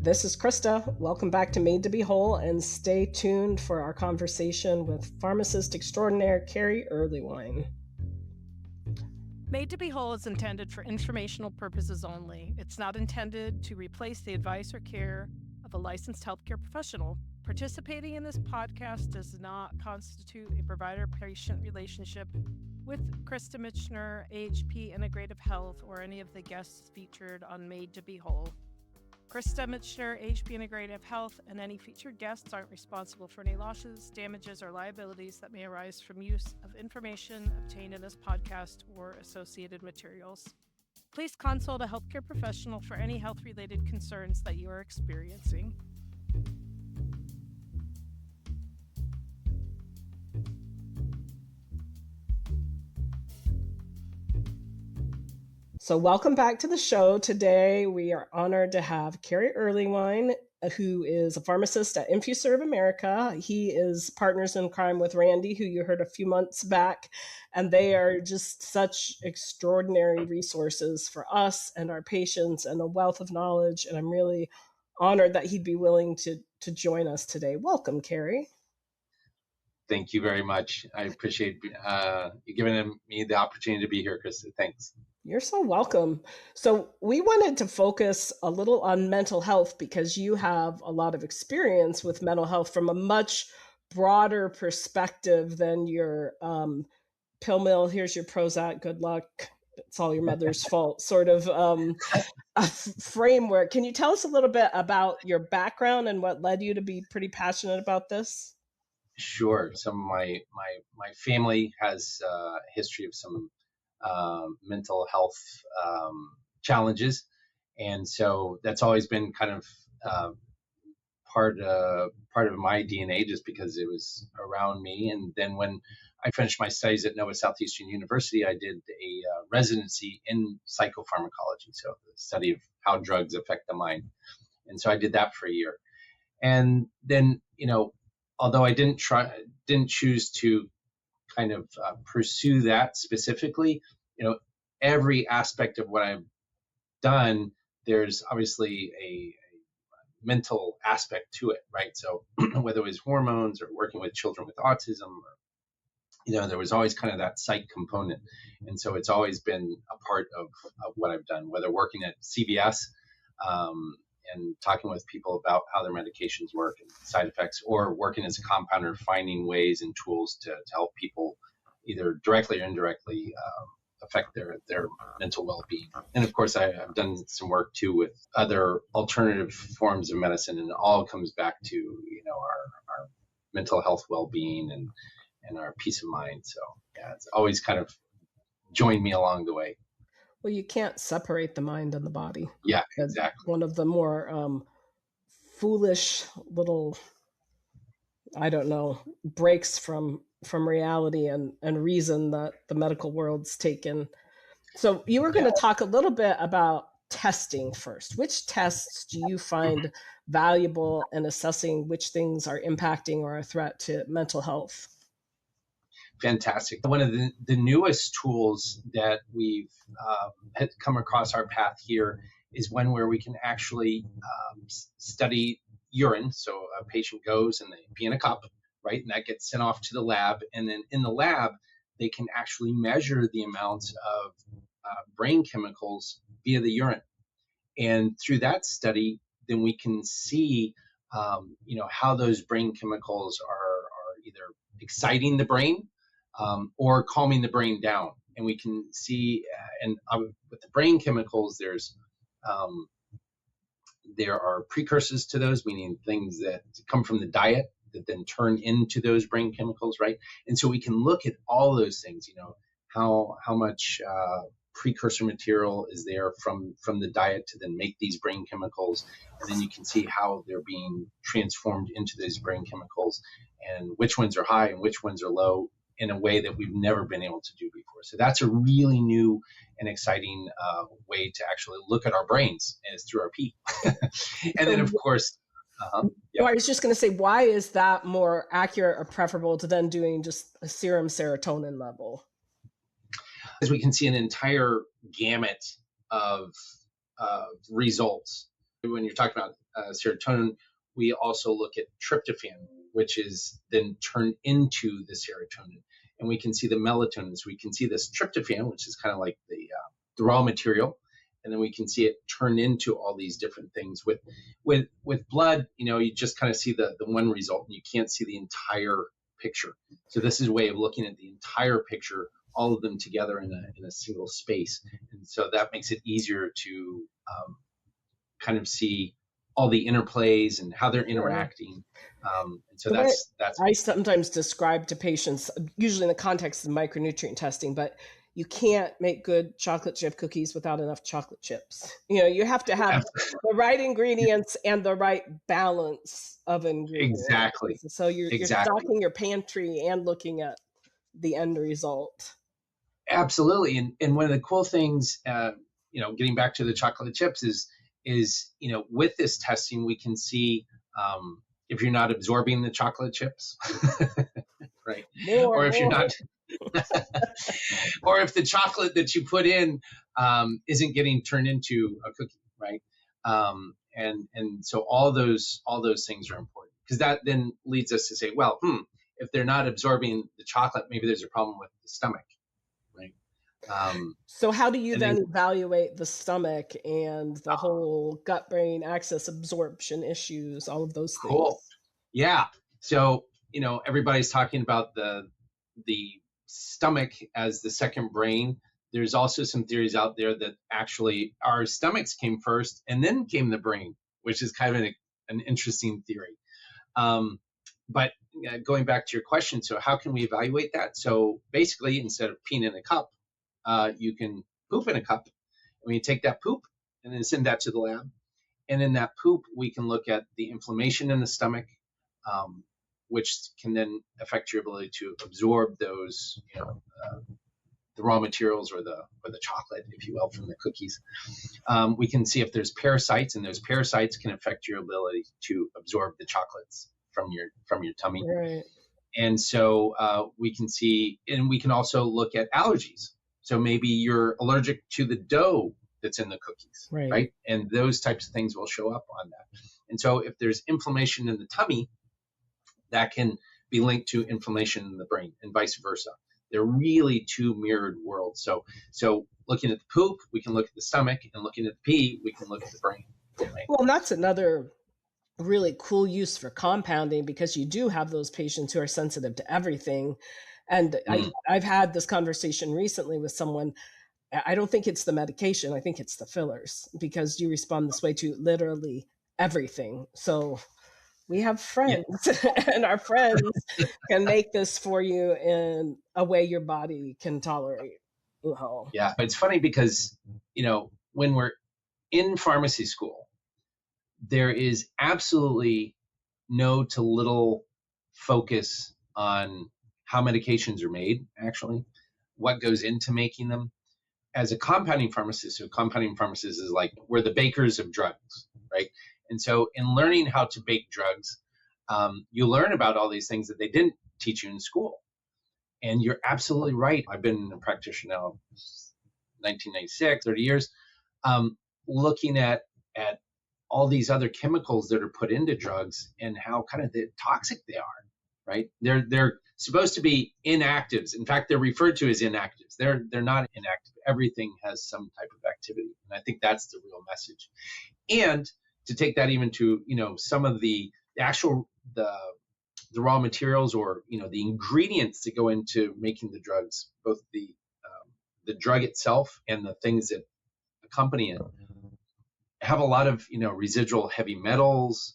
This is Krista. Welcome back to MadeToBeWhole, and stay tuned for our conversation with pharmacist extraordinaire Kerry Earlywine. MadeToBeWhole is intended for informational purposes only. It's not intended to replace the advice or care of a licensed healthcare professional. Participating in this podcast does not constitute a provider-patient relationship with Krista Michener, AHP Integrative Health, or any of the guests featured on MadeToBeWhole. Krista Michener, AHP Integrative Health, and any featured guests aren't responsible for any losses, damages, or liabilities that may arise from use of information obtained in this podcast or associated materials. Please consult a healthcare professional for any health-related concerns that you are experiencing. So welcome back to the show. Today, we are honored to have Kerry Earlywine, who is a pharmacist at Infuserve America. He is partners in crime with Randy, who you heard a few months back, and they are just such extraordinary resources for us and our patients and a wealth of knowledge. And I'm really honored that he'd be willing to join us today. Welcome, Kerry. Thank you very much. I appreciate you giving me the opportunity to be here, Krista. Thanks. You're so welcome. So we wanted to focus a little on mental health because you have a lot of experience with mental health from a much broader perspective than your pill mill, here's your Prozac, good luck, it's all your mother's fault sort of a framework. Can you tell us a little bit about your background and what led you to be pretty passionate about this? Sure. So my family has a history of some mental health challenges, and so that's always been kind of part of my DNA, just because it was around me. And then when I finished my studies at Nova Southeastern University, I did a residency in psychopharmacology, so the study of how drugs affect the mind. And so I did that for a year, and then although I didn't choose to kind of pursue that specifically, every aspect of what I've done, there's obviously a mental aspect to it, right? So whether it was hormones or working with children with autism, or, there was always kind of that psych component. And so it's always been a part of what I've done, whether working at CVS, and talking with people about how their medications work and side effects, or working as a compounder, finding ways and tools to help people either directly or indirectly affect their mental well-being. And of course, I've done some work too with other alternative forms of medicine, and it all comes back to our mental health well-being and our peace of mind. So yeah, it's always kind of joined me along the way. Well, you can't separate the mind and the body. Yeah, exactly. One of the more foolish little, breaks from reality and reason that the medical world's taken. So you were going to talk a little bit about testing first. Which tests do you find valuable in assessing which things are impacting or a threat to mental health? Fantastic. One of the newest tools that we've had come across our path here is one where we can actually study urine. So a patient goes and they pee in a cup, right? And that gets sent off to the lab. And then in the lab, they can actually measure the amounts of brain chemicals via the urine. And through that study, then we can see, how those brain chemicals are either exciting the brain, or calming the brain down. And we can see, with the brain chemicals, there are precursors to those, meaning things that come from the diet that then turn into those brain chemicals, right? And so we can look at all those things, how much precursor material is there from the diet to then make these brain chemicals. And then you can see how they're being transformed into these brain chemicals, and which ones are high and which ones are low, in a way that we've never been able to do before. So that's a really new and exciting way to actually look at our brains, is through our pee. And then, of course, Well, I was just going to say, why is that more accurate or preferable to then doing just a serum serotonin level? As we can see an entire gamut of results. When you're talking about serotonin, we also look at tryptophan, which is then turned into the serotonin. And we can see the melatonin. So we can see this tryptophan, which is kind of like the raw material. And then we can see it turn into all these different things. With blood, you just kind of see the one result, and you can't see the entire picture. So this is a way of looking at the entire picture, all of them together in a single space. And so that makes it easier to kind of see all the interplays and how they're interacting. And so that's I sometimes describe to patients, usually in the context of micronutrient testing, but you can't make good chocolate chip cookies without enough chocolate chips. You have to have the right ingredients and the right balance of ingredients. Exactly. So you're stocking your pantry and looking at the end result. Absolutely. And one of the cool things, getting back to the chocolate chips is with this testing, we can see if you're not absorbing the chocolate chips, right? Or if you're not, or if the chocolate that you put in isn't getting turned into a cookie, right? And so all those things are important, because that then leads us to say, well, if they're not absorbing the chocolate, maybe there's a problem with the stomach, right? So how do you then evaluate the stomach and the whole gut-brain axis absorption issues, all of those things? Cool. Yeah. So, everybody's talking about the stomach as the second brain. There's also some theories out there that actually our stomachs came first and then came the brain, which is kind of an interesting theory. But going back to your question, so how can we evaluate that? So basically, instead of peeing in a cup, you can poop in a cup. And we take that poop and then send that to the lab. And in that poop, we can look at the inflammation in the stomach, which can then affect your ability to absorb those, the raw materials or the chocolate, if you will, from the cookies. We can see if there's parasites, and those parasites can affect your ability to absorb the chocolates from your tummy. Right. And so we can see, and we can also look at allergies. So maybe you're allergic to the dough that's in the cookies, right? And those types of things will show up on that. And so if there's inflammation in the tummy, that can be linked to inflammation in the brain, and vice versa. They're really two mirrored worlds. So looking at the poop, we can look at the stomach, and looking at the pee, we can look at the brain. Right? Well, and that's another really cool use for compounding, because you do have those patients who are sensitive to everything. And I've had this conversation recently with someone. I don't think it's the medication. I think it's the fillers, because you respond this way to literally everything. So we have friends, and our friends can make this for you in a way your body can tolerate. Yeah, but it's funny because, when we're in pharmacy school, there is absolutely no to little focus on how medications are made, actually, what goes into making them. As a compounding pharmacist, is like, we're the bakers of drugs, right? And so in learning how to bake drugs, you learn about all these things that they didn't teach you in school. And you're absolutely right. I've been a practitioner now 1996, 30 years, looking at all these other chemicals that are put into drugs and how kind of toxic they are, right? They're supposed to be inactives. In fact, they're referred to as inactives. They're not inactive. Everything has some type of activity. And I think that's the real message. And to take that even to, some of the actual, the raw materials, or, the ingredients that go into making the drugs, both the drug itself and the things that accompany it, have a lot of, residual heavy metals,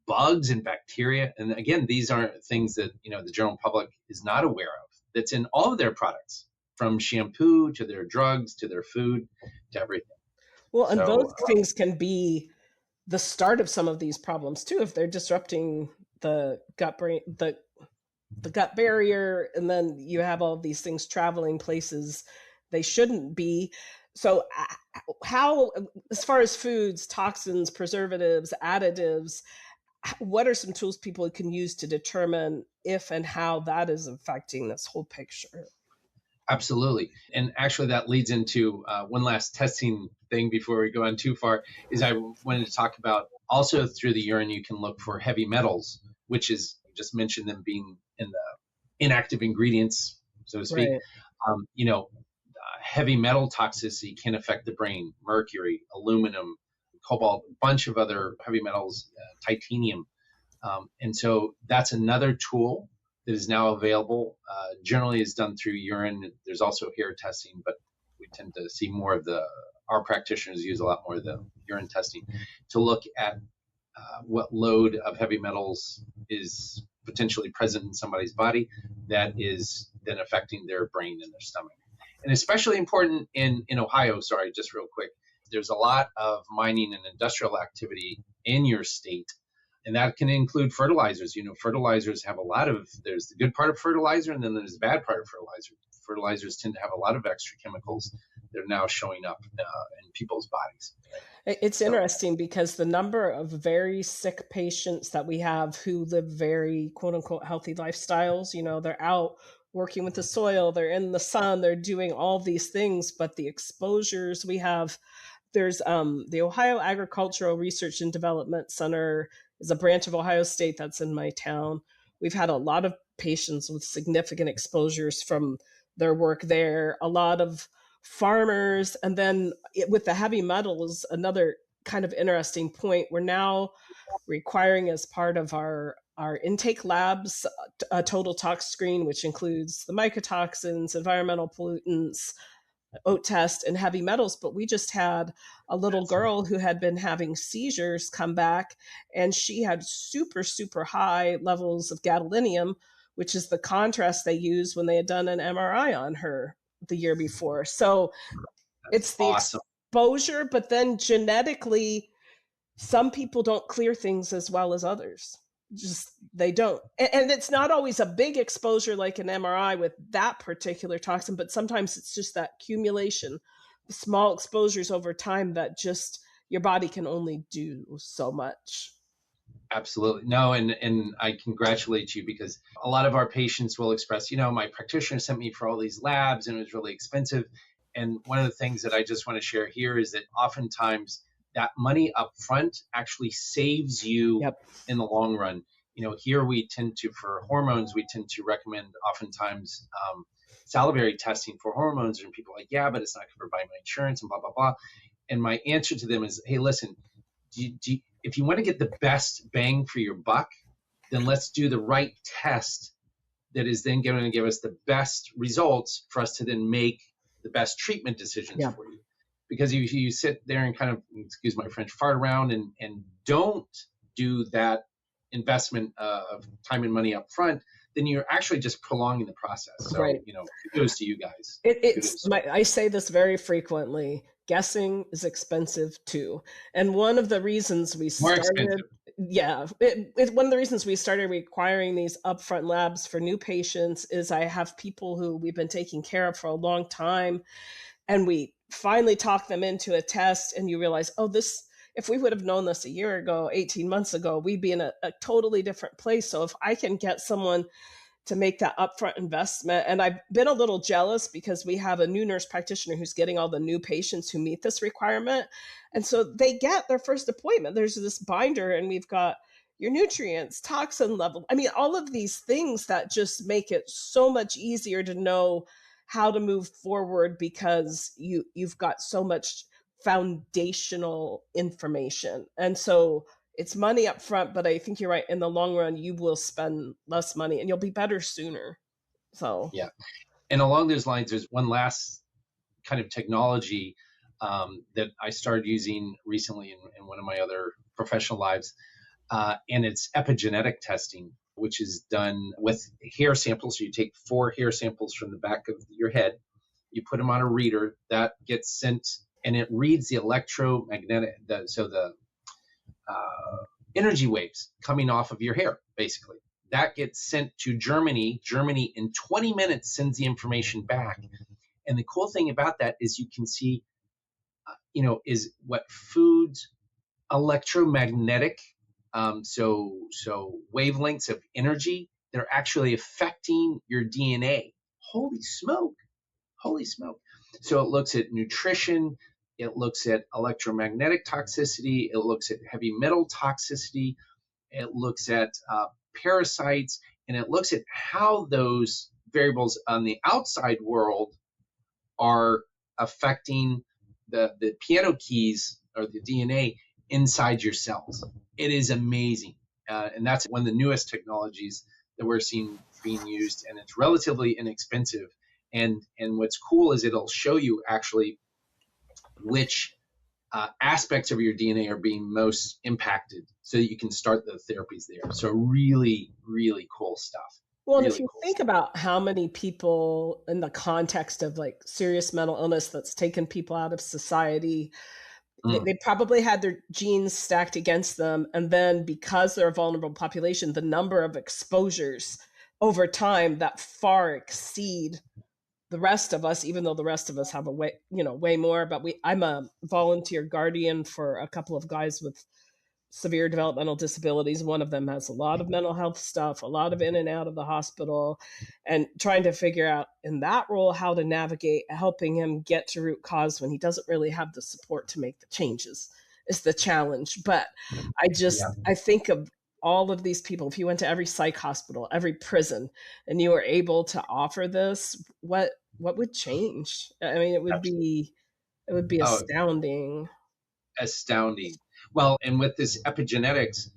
bugs and bacteria. And again, these aren't things that, the general public is not aware of. That's in all of their products, from shampoo to their drugs to their food to everything. Well, and those things can be the start of some of these problems too, if they're disrupting the gut barrier, and then you have all these things traveling places they shouldn't be. So how, as far as foods, toxins, preservatives, additives, what are some tools people can use to determine if and how that is affecting this whole picture? Absolutely. And actually that leads into one last testing thing before we go on too far, is I wanted to talk about Also through the urine, you can look for heavy metals, which is, you just mentioned them being in the inactive ingredients, so to speak. Right. Heavy metal toxicity can affect the brain: mercury, aluminum, cobalt, a bunch of other heavy metals, titanium. And so that's another tool that is now available. Generally is done through urine. There's also hair testing, but we tend to see more of our practitioners use a lot more of the urine testing to look at what load of heavy metals is potentially present in somebody's body that is then affecting their brain and their stomach. And especially important in Ohio, sorry, just real quick, there's a lot of mining and industrial activity in your state, and that can include fertilizers. Fertilizers have there's the good part of fertilizer, and then there's the bad part of fertilizer. Fertilizers tend to have a lot of extra chemicals that are now showing up in people's bodies. It's interesting because the number of very sick patients that we have who live very quote unquote healthy lifestyles, they're out working with the soil, they're in the sun, they're doing all these things, but the exposures we have, there's the Ohio Agricultural Research and Development Center is a branch of Ohio State that's in my town. We've had a lot of patients with significant exposures from their work there, a lot of farmers. And then with the heavy metals, another kind of interesting point, we're now requiring as part of our intake labs a total tox screen, which includes the mycotoxins, environmental pollutants, OAT test, and heavy metals. But we just had a little girl who had been having seizures come back, and she had super, super high levels of gadolinium, which is the contrast they used when they had done an MRI on her the year before. So it's the awesome exposure, but then genetically, some people don't clear things as well as others. Just they don't. And it's not always a big exposure like an MRI with that particular toxin, but sometimes it's just that accumulation, small exposures over time that just your body can only do so much. Absolutely. No, and I congratulate you, because a lot of our patients will express, my practitioner sent me for all these labs and it was really expensive. And one of the things that I just want to share here is that oftentimes that money up front actually saves you in the long run. Here we tend to, for hormones, we tend to recommend oftentimes salivary testing for hormones, and people are like, yeah, but it's not covered by my insurance and blah, blah, blah. And my answer to them is, hey, listen, if you want to get the best bang for your buck, then let's do the right test that is then going to give us the best results for us to then make the best treatment decisions for you. Because if you sit there and kind of, excuse my French, fart around and don't do that investment of time and money up front, then you're actually just prolonging the process. So, kudos to you guys. I say this very frequently. Guessing is expensive too. And one of the reasons we started, one of the reasons we started requiring these upfront labs for new patients is I have people who we've been taking care of for a long time, and we finally talk them into a test, and you realize, if we would have known this a year ago, 18 months ago, we'd be in a totally different place. So if I can get someone to make that upfront investment, and I've been a little jealous because we have a new nurse practitioner who's getting all the new patients who meet this requirement. And so they get their first appointment. There's this binder, and we've got your nutrients, toxin level. I mean, all of these things that just make it so much easier to know how to move forward, because you've got so much foundational information. And so it's money up front, but I think you're right. In the long run, you will spend less money and you'll be better sooner. So yeah. And along those lines, there's one last kind of technology that I started using recently in one of my other professional lives, and it's epigenetic testing, which is done with hair samples. So you take 4 hair samples from the back of your head, you put them on a reader that gets sent, and it reads the electromagnetic, the energy waves coming off of your hair, basically. That gets sent to Germany. Germany in 20 minutes sends the information back. And the cool thing about that is you can see, is what foods electromagnetic, so wavelengths of energy, they're actually affecting your DNA. Holy smoke. So it looks at nutrition, it looks at electromagnetic toxicity, it looks at heavy metal toxicity, it looks at parasites, and it looks at how those variables on the outside world are affecting the piano keys or the DNA inside your cells. It is amazing. And that's one of the newest technologies that we're seeing being used, and it's relatively inexpensive. And what's cool is it'll show you actually which aspects of your DNA are being most impacted so that you can start the therapies there. So really, really cool stuff. Well, and Really if you cool think stuff. about how many people in the context of like serious mental illness that's taken people out of society, they probably had their genes stacked against them. And then because they're a vulnerable population, the number of exposures over time that far exceed the rest of us, even though the rest of us have a way more. But I'm a volunteer guardian for a couple of guys with severe developmental disabilities. One of them has a lot of mental health stuff, a lot of in and out of the hospital, and trying to figure out in that role how to navigate helping him get to root cause when he doesn't really have the support to make the changes is the challenge. But I think of all of these people. If you went to every psych hospital, every prison, and you were able to offer this, what would change? I mean, it would be astounding. Astounding. Well, and with this epigenetics,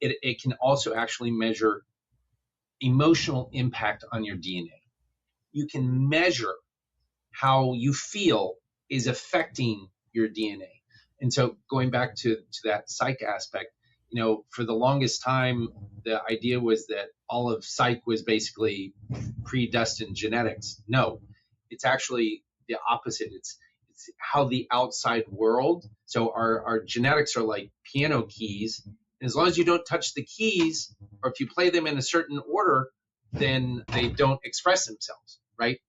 it can also actually measure emotional impact on your DNA. You can measure how you feel is affecting your DNA. And so going back to that psych aspect, for the longest time, the idea was that all of psych was basically predestined genetics. No, it's actually the opposite. It's how the outside world. So our genetics are like piano keys. And as long as you don't touch the keys, or if you play them in a certain order, then they don't express themselves, right?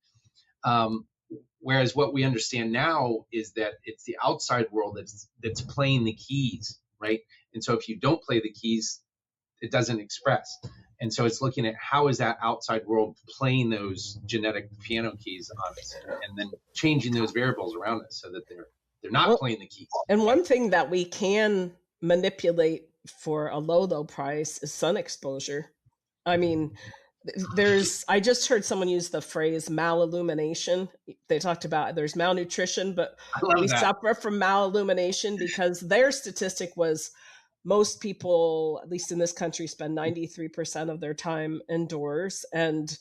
Whereas what we understand now is that it's the outside world that's playing the keys, right? And so if you don't play the keys, it doesn't express. And so it's looking at how is that outside world playing those genetic piano keys on us, and then changing those variables around us so that they're not playing the keys. And one thing that we can manipulate for a low price is sun exposure. I mean, I just heard someone use the phrase malillumination. They talked about there's malnutrition, but we suffer from malillumination because their statistic was most people, at least in this country, spend 93% of their time indoors. And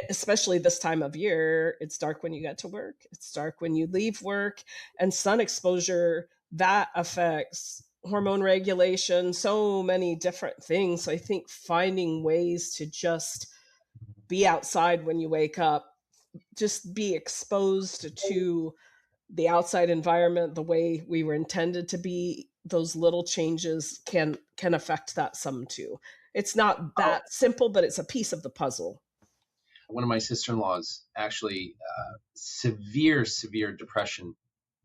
especially this time of year, it's dark when you get to work. It's dark when you leave work. And sun exposure, that affects hormone regulation, so many different things. So I think finding ways to just be outside when you wake up, just be exposed to the outside environment the way we were intended to be, those little changes can affect that some too. It's not that simple, but it's a piece of the puzzle. One of my sister-in-laws actually severe depression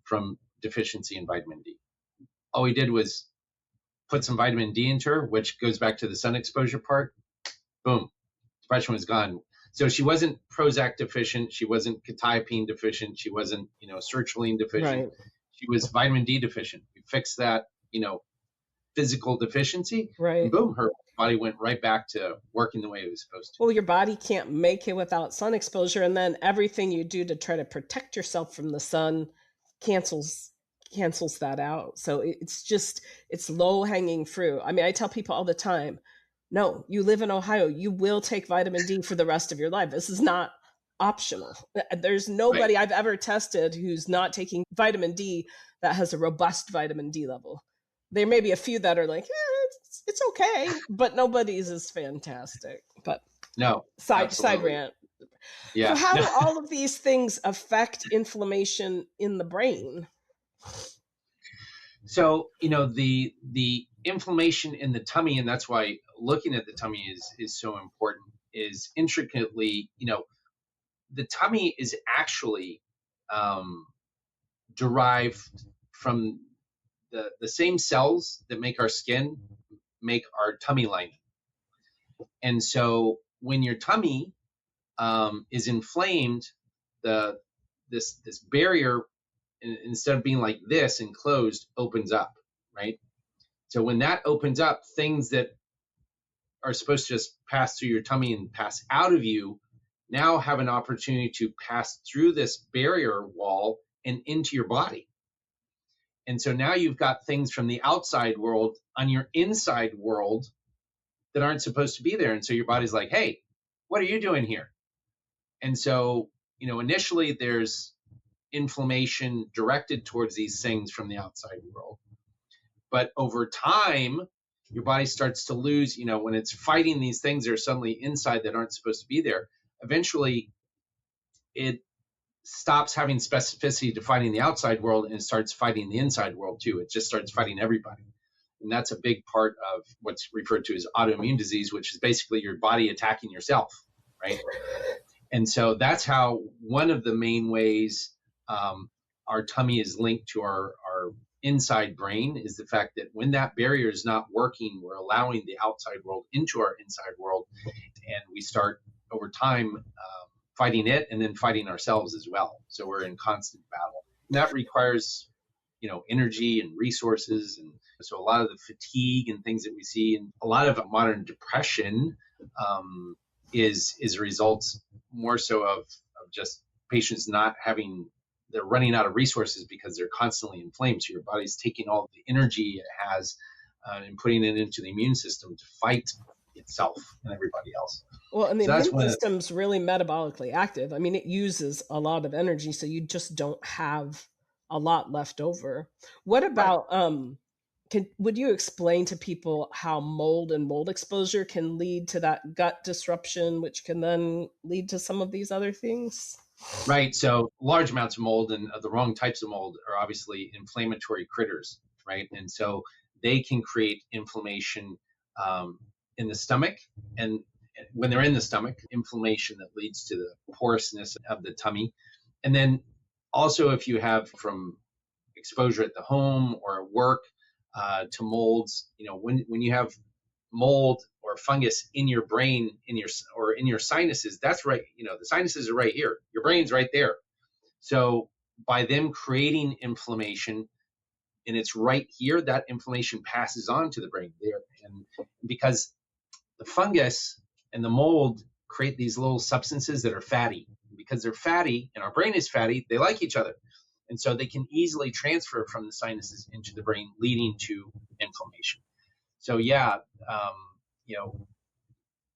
from deficiency in vitamin D. All he did was put some vitamin D into her, which goes back to the sun exposure part. Boom, depression was gone. So she wasn't Prozac deficient. She wasn't quetiapine deficient. She wasn't, sertraline deficient. Right. She was vitamin D deficient. We fixed that, physical deficiency. Right. And boom, her body went right back to working the way it was supposed to. Well, your body can't make it without sun exposure. And then everything you do to try to protect yourself from the sun cancels that out. So it's low hanging fruit. I mean, I tell people all the time, no, you live in Ohio, you will take vitamin D for the rest of your life. This is not optional. There's nobody I've ever tested who's not taking vitamin D that has a robust vitamin D level. There may be a few that are like, it's okay, but nobody's as fantastic. But no, side rant. Yeah. So how do all of these things affect inflammation in the brain? So, the inflammation in the tummy, and that's why looking at the tummy is so important, is intricately, the tummy is actually derived from the same cells that make our skin, make our tummy lining. And so when your tummy is inflamed, this barrier instead of being like this and closed, opens up, right? So when that opens up, things that are supposed to just pass through your tummy and pass out of you now have an opportunity to pass through this barrier wall and into your body. And so now you've got things from the outside world on your inside world that aren't supposed to be there. And so your body's like, hey, what are you doing here? And so, initially there's inflammation directed towards these things from the outside world. But over time, your body starts to lose, when it's fighting these things that are suddenly inside that aren't supposed to be there. Eventually, it stops having specificity to fighting the outside world and it starts fighting the inside world too. It just starts fighting everybody. And that's a big part of what's referred to as autoimmune disease, which is basically your body attacking yourself, right? And so that's how one of the main ways our tummy is linked to our inside brain is the fact that when that barrier is not working, we're allowing the outside world into our inside world, and we start over time fighting it and then fighting ourselves as well. So we're in constant battle. And that requires, energy and resources. And so a lot of the fatigue and things that we see, and a lot of modern depression is a result more so of just patients not having, they're running out of resources because they're constantly inflamed. So your body's taking all the energy it has and putting it into the immune system to fight itself and everybody else. Well, and the immune system's really metabolically active. I mean, it uses a lot of energy, so you just don't have a lot left over. What about, would you explain to people how mold and mold exposure can lead to that gut disruption, which can then lead to some of these other things? Right. So large amounts of mold and the wrong types of mold are obviously inflammatory critters, right? And so they can create inflammation in the stomach. And when they're in the stomach, inflammation that leads to the porousness of the tummy. And then also if you have from exposure at the home or at work to molds, when you have mold or fungus in your brain, in your sinuses, that's right. The sinuses are right here. Your brain's right there. So by them creating inflammation, and it's right here, that inflammation passes on to the brain there. And because the fungus and the mold create these little substances that are fatty. Because they're fatty and our brain is fatty, they like each other. And so they can easily transfer from the sinuses into the brain, leading to inflammation. So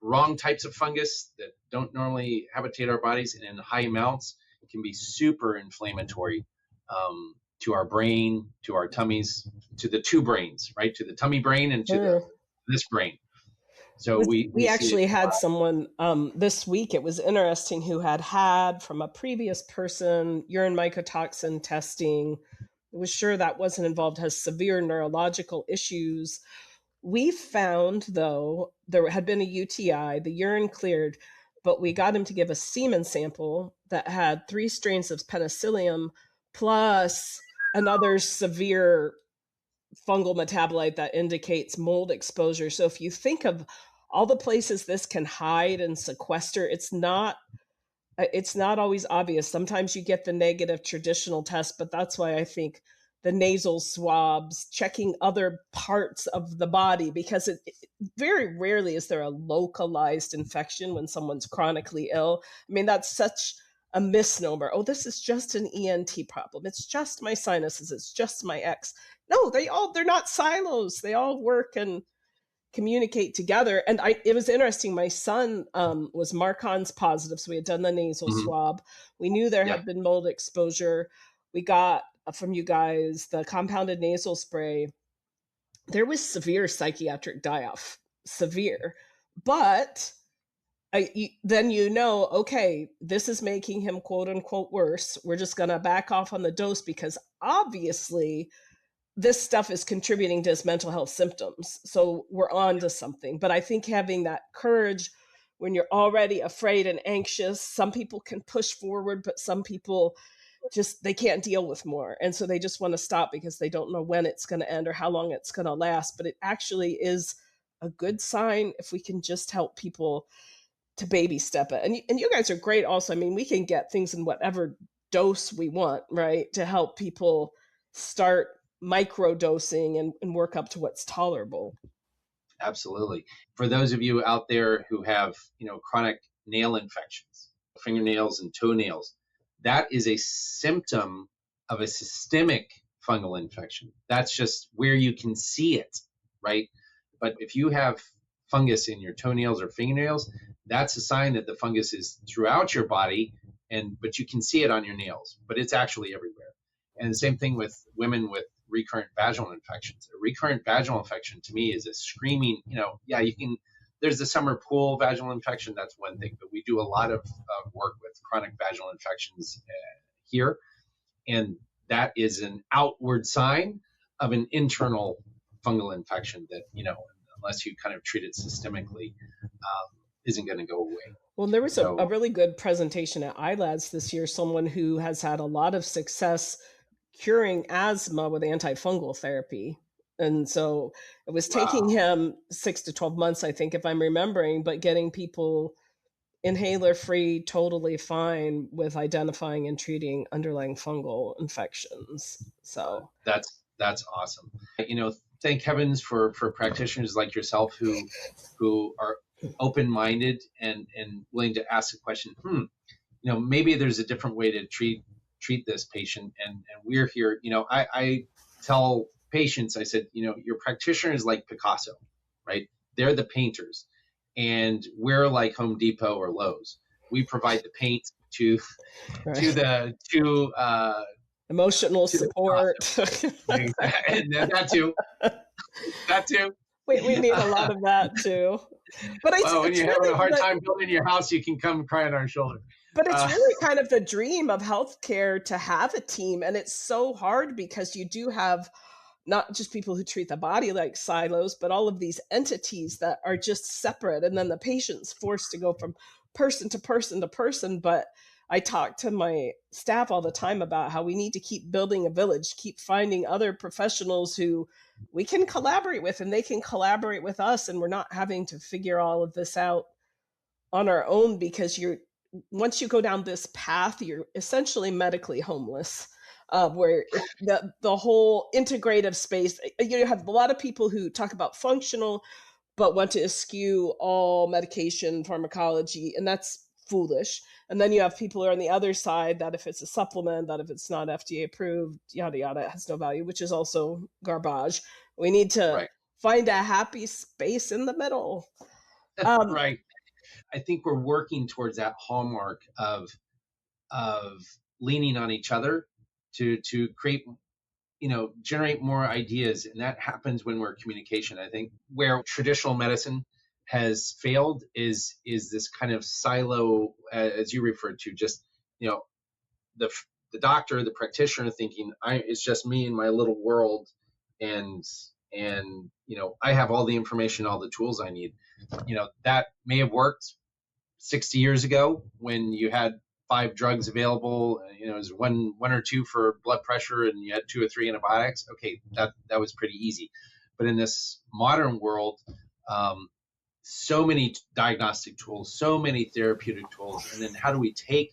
wrong types of fungus that don't normally habitate our bodies and in high amounts can be super inflammatory to our brain, to our tummies, to the two brains, right? To the tummy brain and to this brain. So we actually had someone this week, it was interesting, who had from a previous person urine mycotoxin testing. I was sure that wasn't involved, has severe neurological issues. We found, though, there had been a UTI, the urine cleared, but we got him to give a semen sample that had 3 strains of penicillium plus another severe fungal metabolite that indicates mold exposure. So if you think of all the places this can hide and sequester, it's not always obvious. Sometimes you get the negative traditional test, but that's why I think the nasal swabs, checking other parts of the body, because it very rarely is there a localized infection when someone's chronically ill. I mean, that's such a misnomer. Oh, this is just an ENT problem. It's just my sinuses. It's just my X. No, they're not silos. They all work and communicate together. And it was interesting. My son was Marcon's positive. So we had done the nasal swab. We knew there had been mold exposure. We got from you guys the compounded nasal spray. There was severe psychiatric die-off, severe. But then okay, this is making him quote unquote worse. We're just going to back off on the dose because obviously this stuff is contributing to his mental health symptoms. So we're on to something. But I think having that courage when you're already afraid and anxious, some people can push forward, but some people they can't deal with more. And so they just want to stop because they don't know when it's going to end or how long it's going to last. But it actually is a good sign if we can just help people to baby step it. And you guys are great also. I mean, we can get things in whatever dose we want, right? To help people start micro dosing and work up to what's tolerable. Absolutely. For those of you out there who have, chronic nail infections, fingernails and toenails, that is a symptom of a systemic fungal infection. That's just where you can see it, right? But if you have fungus in your toenails or fingernails, that's a sign that the fungus is throughout your body, but you can see it on your nails, but it's actually everywhere. And the same thing with women with recurrent vaginal infections. A recurrent vaginal infection to me is a screaming, there's the summer pool vaginal infection, that's one thing, but we do a lot of work with chronic vaginal infections here. And that is an outward sign of an internal fungal infection that, unless you kind of treat it systemically, isn't going to go away. Well, there was a really good presentation at ILADS this year, someone who has had a lot of success curing asthma with antifungal therapy. And so it was taking him 6 to 12 months, I think, if I'm remembering, but getting people inhaler free, totally fine with identifying and treating underlying fungal infections. So that's awesome. Thank heavens for practitioners like yourself who are open-minded and willing to ask the question, maybe there's a different way to treat this patient, and we're here. I tell patients, I said, your practitioner is like Picasso, right? They're the painters, and we're like Home Depot or Lowe's. We provide the paint to emotional support. And that too. We need a lot of that too. But when you have a hard time building your house, you can come cry on our shoulder. But it's really kind of the dream of healthcare to have a team. And it's so hard because you do have not just people who treat the body like silos, but all of these entities that are just separate. And then the patient's forced to go from person to person to person. But I talk to my staff all the time about how we need to keep building a village, keep finding other professionals who we can collaborate with and they can collaborate with us. And we're not having to figure all of this out on our own, because once you go down this path, you're essentially medically homeless, where the whole integrative space, you have a lot of people who talk about functional, but want to eschew all medication pharmacology, and that's foolish. And then you have people who are on the other side that if it's a supplement, that if it's not FDA approved, yada, yada, it has no value, which is also garbage. We need to find a happy space in the middle. Right. I think we're working towards that hallmark of leaning on each other to create, generate more ideas. And that happens when we're communication. I think where traditional medicine has failed is this kind of silo, as you referred to, just, the doctor, the practitioner thinking, it's just me and my little world. And I have all the information, all the tools I need. That may have worked 60 years ago when you had 5 drugs available. It was one or two for blood pressure, and you had 2 or 3 antibiotics. Okay, that was pretty easy. But in this modern world, so many diagnostic tools, so many therapeutic tools, and then how do we take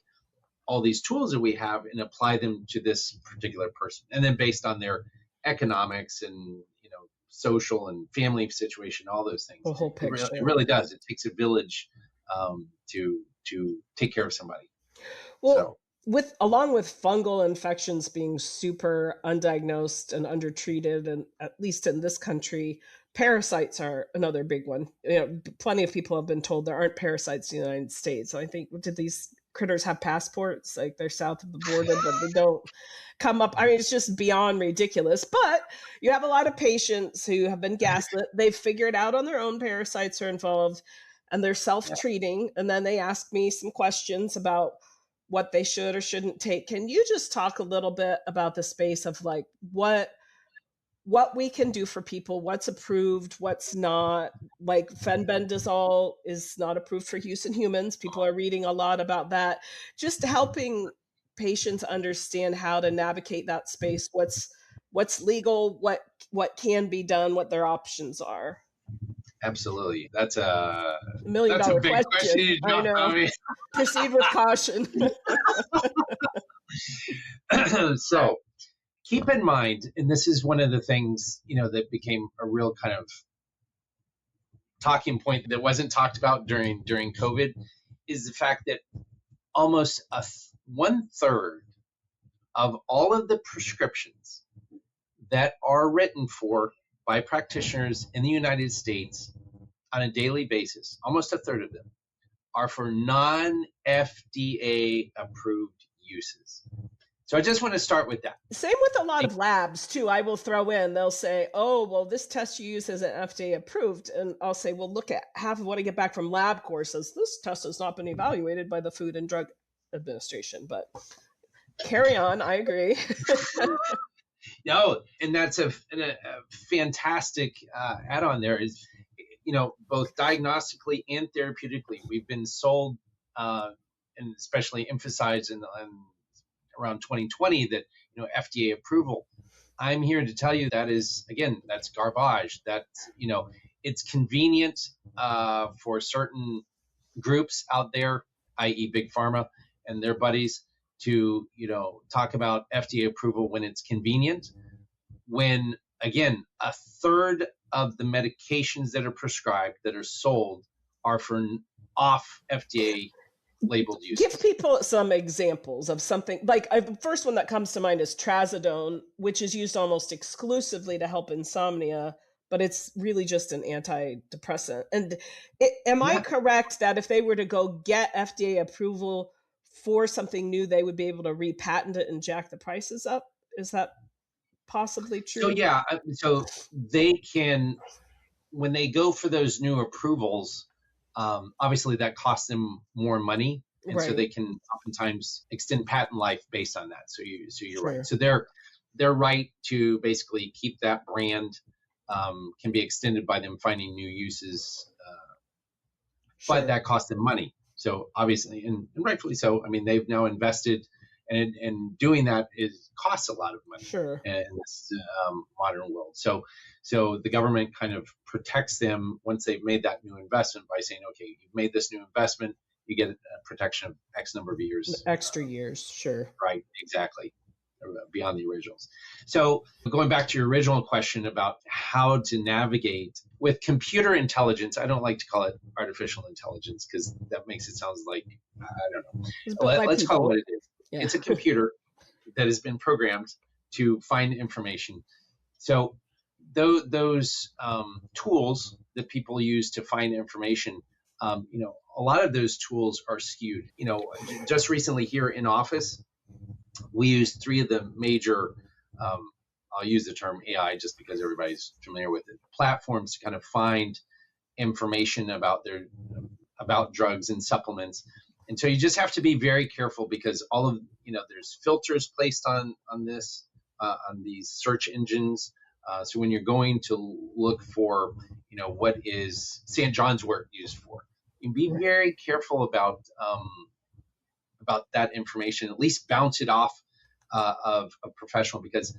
all these tools that we have and apply them to this particular person, and then based on their economics and social and family situation, all those things. The whole picture. It really does. It takes a village to take care of somebody. Well, along with fungal infections being super undiagnosed and undertreated, and at least in this country, parasites are another big one. Plenty of people have been told there aren't parasites in the United States. So I think, did these critters have passports? Like, they're south of the border, but they don't come up. I mean, it's just beyond ridiculous. But you have a lot of patients who have been gaslit. They've figured out on their own parasites are involved, and they're self-treating. And then they ask me some questions about what they should or shouldn't take. Can you just talk a little bit about the space of like what we can do for people, what's approved, what's not? Like fenbendazole is not approved for use in humans. People are reading a lot about that. Just helping patients understand how to navigate that space, what's legal, what can be done, what their options are. Absolutely. That's a $1 million big question. I know. Proceed with caution. So keep in mind, and this is one of the things, that became a real kind of talking point that wasn't talked about during COVID, is the fact that almost 1/3 of all of the prescriptions that are written for by practitioners in the United States on a daily basis, almost 1/3 of them, are for non-FDA approved uses. So I just want to start with that. Same with a lot of labs too. I will throw in, they'll say, oh, well, this test you use isn't FDA approved. And I'll say, well, look at half of what I get back from LabCorp says this test has not been evaluated by the Food and Drug Administration. But carry on, I agree. No, and that's a fantastic add-on there is, both diagnostically and therapeutically, we've been sold, and especially emphasized in around 2020 that, FDA approval. I'm here to tell you that is, again, that's garbage. That's, it's convenient for certain groups out there, i.e. Big Pharma and their buddies, to, talk about FDA approval when it's convenient, when, again, 1/3 of the medications that are prescribed, that are sold, are for off FDA labeled use. Give people some examples of something like the first one that comes to mind is trazodone, which is used almost exclusively to help insomnia, but it's really just an antidepressant. And am I correct that if they were to go get FDA approval for something new, they would be able to repatent it and jack the prices up? Is that possibly true? So yeah, so they can, when they go for those new approvals, obviously that costs them more money, and Right. so they can oftentimes extend patent life based on that. So you're Sure. right. So their right to basically keep that brand can be extended by them finding new uses, Sure. but that costs them money. So obviously, and rightfully so. I mean, they've now invested, and doing that costs a lot of money Sure. in this modern world. So the government kind of protects them once they've made that new investment by saying, okay, you've made this new investment, you get a protection of X number of years. Extra years, sure. Right, exactly, beyond the originals. So going back to your original question about how to navigate with computer intelligence, I don't like to call it artificial intelligence because that makes it sound like, I don't know. Let's call it what it is. Yeah. It's a computer that has been programmed to find information. So those tools that people use to find information, a lot of those tools are skewed. Just recently here in office, we used 3 of the major, I'll use the term AI just because everybody's familiar with it, platforms to kind of find information about drugs and supplements. And so you just have to be very careful because all of, there's filters placed on this, on these search engines. So when you're going to look for, what is St. John's wort used for, you be very careful about that information, at least bounce it off of a professional, because,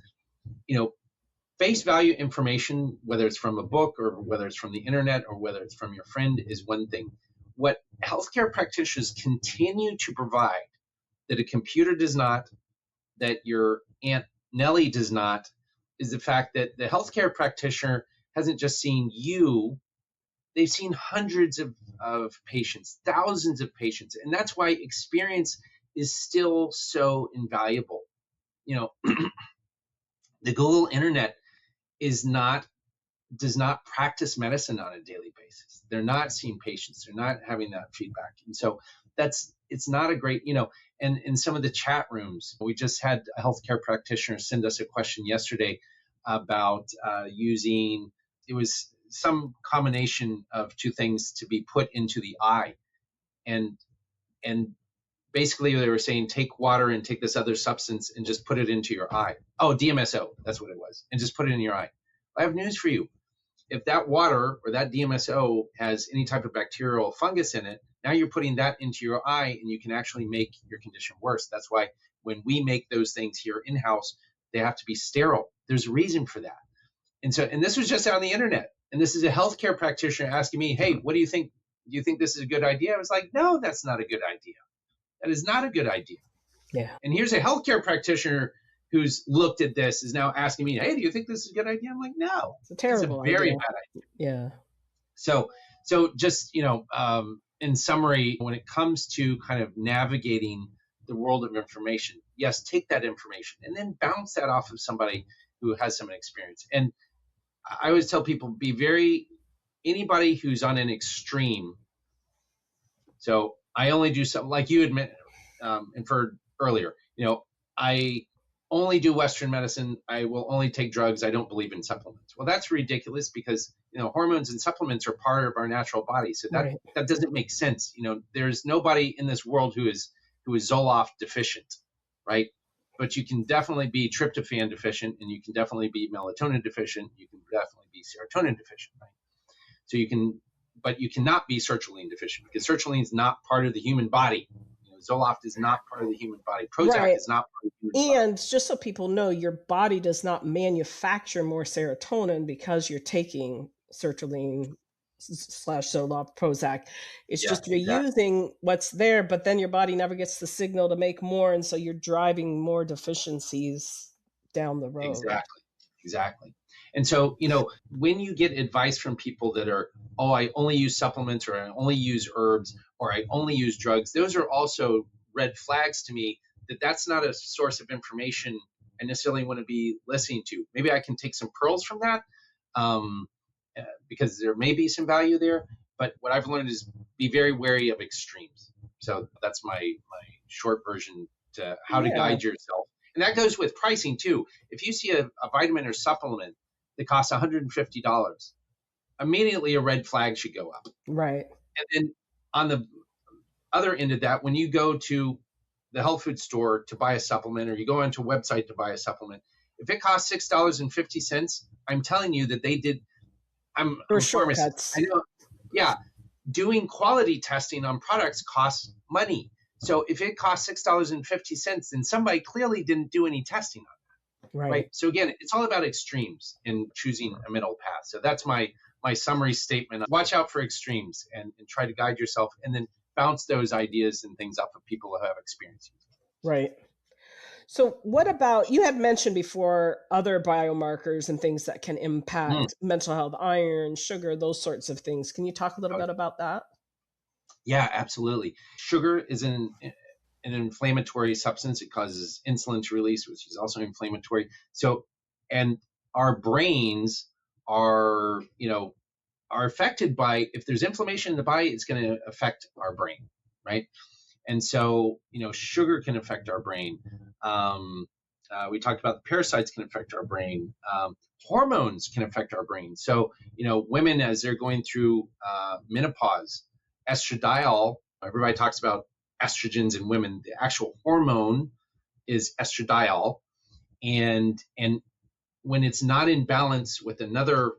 face value information, whether it's from a book or whether it's from the internet or whether it's from your friend, is one thing. What healthcare practitioners continue to provide that a computer does not, that your Aunt Nellie does not, is the fact that the healthcare practitioner hasn't just seen you, they've seen hundreds of patients, thousands of patients. And that's why experience is still so invaluable. The Google Internet does not practice medicine on a daily basis. They're not seeing patients. They're not having that feedback. And so it's not a great, and in some of the chat rooms, we just had a healthcare practitioner send us a question yesterday about using, it was some combination of 2 things to be put into the eye. And basically they were saying, take water and take this other substance and just put it into your eye. Oh, DMSO, that's what it was. And just put it in your eye. I have news for you. If that water or that DMSO has any type of bacterial fungus in it, now you're putting that into your eye and you can actually make your condition worse. That's why when we make those things here in-house, they have to be sterile. There's a reason for that. And this was just on the internet. And this is a healthcare practitioner asking me, hey, what do you think? Do you think this is a good idea? I was like, no, that's not a good idea. That is not a good idea. Yeah. And here's a healthcare practitioner who's looked at this, is now asking me, hey, do you think this is a good idea? I'm like, no, It's a terrible it's a very idea. bad idea. Yeah. So just, in summary, when it comes to kind of navigating the world of information, yes, take that information and then bounce that off of somebody who has some experience. And I always tell people, anybody who's on an extreme. So I only do something like you admit, inferred earlier, I only do Western medicine. I will only take drugs. I don't believe in supplements. Well, that's ridiculous because, hormones and supplements are part of our natural body. So that, Right. that doesn't make sense. There's nobody in this world who is Zoloft deficient, right? But you can definitely be tryptophan deficient, and you can definitely be melatonin deficient. You can definitely be serotonin deficient, right? So but you cannot be sertraline deficient because sertraline is not part of the human body. Zoloft is not part of the human body. Prozac is not part of the human body. And just so people know, your body does not manufacture more serotonin because you're taking sertraline / Zoloft, Prozac. It's just you're using what's there, but then your body never gets the signal to make more, and so you're driving more deficiencies down the road. Exactly. And so, when you get advice from people that are, I only use supplements, or I only use herbs, or I only use drugs, those are also red flags to me that's not a source of information I necessarily want to be listening to. Maybe I can take some pearls from that because there may be some value there. But what I've learned is be very wary of extremes. So that's my short version to how to guide yourself. And that goes with pricing too. If you see a vitamin or supplement that costs $150, immediately a red flag should go up. Right. And then on the other end of that, when you go to the health food store to buy a supplement, or you go onto a website to buy a supplement, if it costs $6.50, I'm telling you that they did. I'm a pharmacist. I know. Yeah. Doing quality testing on products costs money. So if it costs $6.50, then somebody clearly didn't do any testing on that. Right. So again, it's all about extremes and choosing a middle path. So that's my summary statement. Watch out for extremes and try to guide yourself, and then bounce those ideas and things off of people who have experience. Right. So what about, you had mentioned before other biomarkers and things that can impact mental health, iron, sugar, those sorts of things. Can you talk a little bit about that? Yeah, absolutely. Sugar is an inflammatory substance. It causes insulin to release, which is also inflammatory. So, and our brains are affected by, if there's inflammation in the body, it's going to affect our brain, right? And so, sugar can affect our brain. We talked about the parasites can affect our brain. Hormones can affect our brain. So, women, as they're going through menopause, estradiol, everybody talks about estrogens in women. The actual hormone is estradiol. And when it's not in balance with another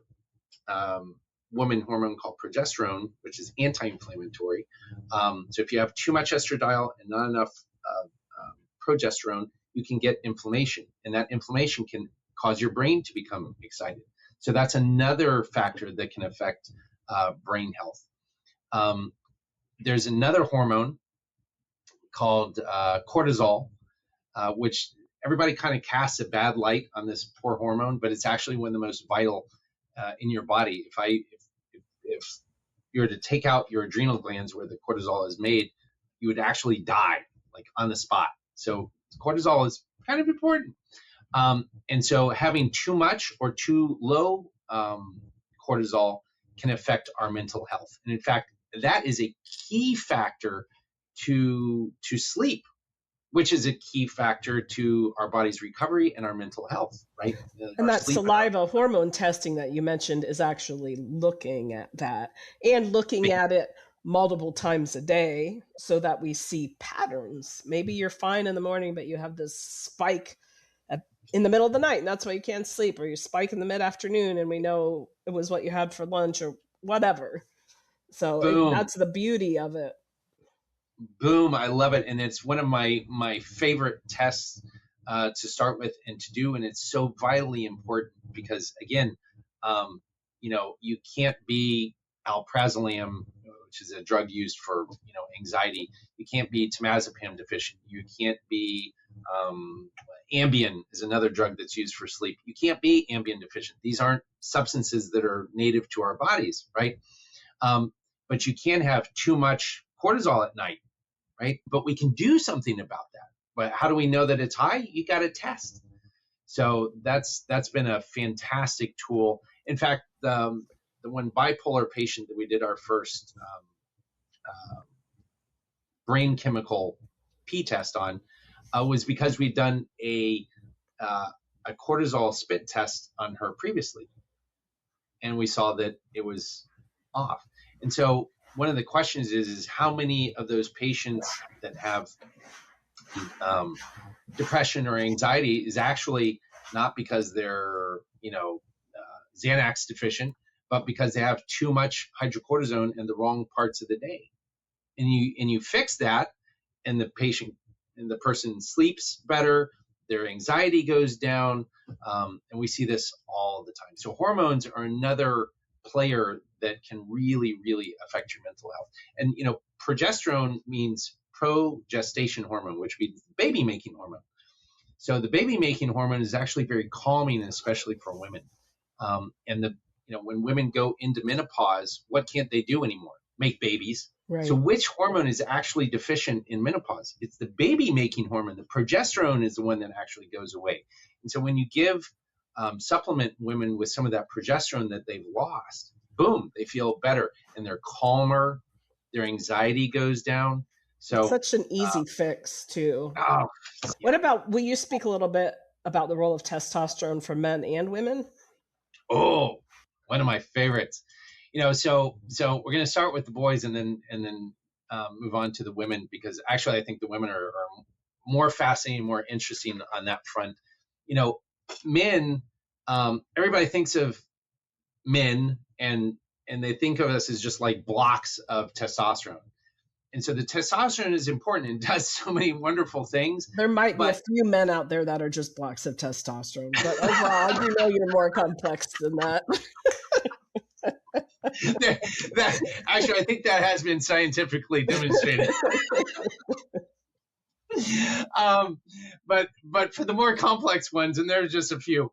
woman hormone called progesterone, which is anti-inflammatory. So if you have too much estradiol and not enough progesterone, you can get inflammation, and that inflammation can cause your brain to become excited. So that's another factor that can affect brain health. There's another hormone called cortisol, which everybody kind of casts a bad light on this poor hormone, but it's actually one of the most vital in your body. If you were to take out your adrenal glands where the cortisol is made, you would actually die, like on the spot. So cortisol is kind of important. And so having too much or too low cortisol can affect our mental health. And in fact, that is a key factor to sleep, which is a key factor to our body's recovery and our mental health, right? And that saliva hormone testing that you mentioned is actually looking at that and looking at it multiple times a day so that we see patterns. Maybe you're fine in the morning, but you have this spike in the middle of the night, and that's why you can't sleep, or you spike in the mid-afternoon, and we know it was what you had for lunch or whatever. So that's the beauty of it. Boom. I love it. And it's one of my favorite tests to start with and to do. And it's so vitally important because, again, you can't be alprazolam, which is a drug used for, anxiety. You can't be temazepam deficient. You can't be Ambien is another drug that's used for sleep. You can't be Ambien deficient. These aren't substances that are native to our bodies, right? But you can have too much cortisol at night, right? But we can do something about that. But how do we know that it's high? You got to test. So that's been a fantastic tool. In fact, the one bipolar patient that we did our first brain chemical P-test on was because we'd done a cortisol spit test on her previously, and we saw that it was off. And so one of the questions is how many of those patients that have depression or anxiety is actually not because they're, Xanax deficient, but because they have too much hydrocortisone in the wrong parts of the day. And you fix that, and the person sleeps better, their anxiety goes down, and we see this all the time. So hormones are another player that can really, really affect your mental health. And, progesterone means progestation hormone, which means baby-making hormone. So the baby-making hormone is actually very calming, especially for women. And when women go into menopause, what can't they do anymore? Make babies. Right. So which hormone is actually deficient in menopause? It's the baby-making hormone. The progesterone is the one that actually goes away. And so when you supplement women with some of that progesterone that they've lost, boom, they feel better and they're calmer. Their anxiety goes down. So such an easy fix too. What about, will you speak a little bit about the role of testosterone for men and women? Oh, one of my favorites. So we're going to start with the boys and then move on to the women, because actually I think the women are more fascinating, more interesting on that front. Men, everybody thinks of men and they think of us as just like blocks of testosterone. And so the testosterone is important and does so many wonderful things. There might be a few men out there that are just blocks of testosterone, but overall, you're more complex than that. Actually, I think that has been scientifically demonstrated. But for the more complex ones, and there's just a few,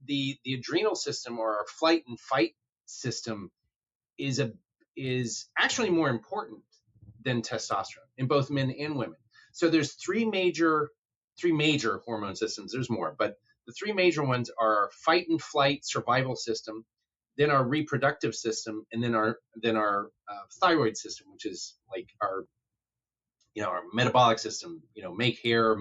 the adrenal system, or our flight and fight system, is actually more important than testosterone in both men and women. So there's three major hormone systems. There's more, but the three major ones are our fight and flight survival system, then our reproductive system, and then our thyroid system, which is like our metabolic system. Make hair,